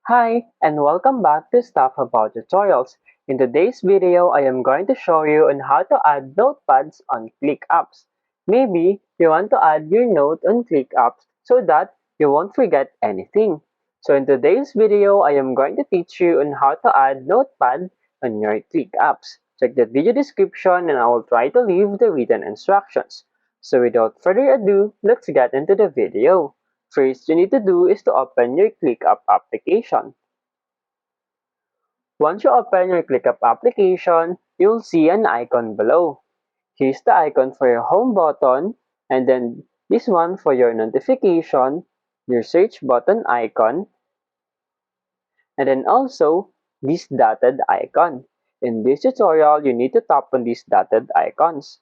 Hi, and welcome back to Stuff About Tutorials. In today's video, I am going to show you on how to add notepads on ClickUps. Maybe you want to add your note on ClickUps so that you won't forget anything. So in today's video, I am going to teach you on how to add notepad on your ClickUps. Check the video description and I will try to leave the written instructions. So without further ado, let's get into the video. First you need to do is to open your ClickUp application. Once you open your ClickUp application, you'll see an icon below. Here's the icon for your home button, and then this one for your notification, your search button icon, and then also this dotted icon. In this tutorial, you need to tap on these dotted icons.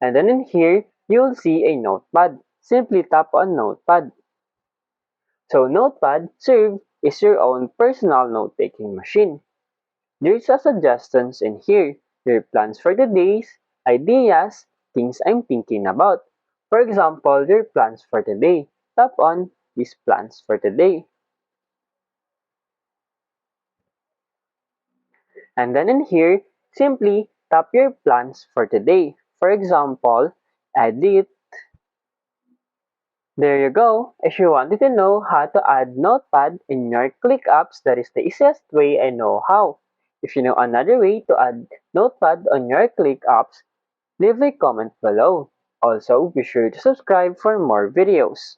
And then in here, you'll see a notepad. Simply tap on notepad. So Notepad serves as your own personal note-taking machine. There's a suggestions in here, your plans for the days, ideas, things I'm thinking about. For example, your plans for the day. Tap on these plans for the day. And then in here, simply tap your plans for the day. For example, edit. There you go. If you wanted to know how to add Notepad in your ClickUps, that is the easiest way I know how. If you know another way to add Notepad on your ClickUps, leave a comment below. Also, be sure to subscribe for more videos.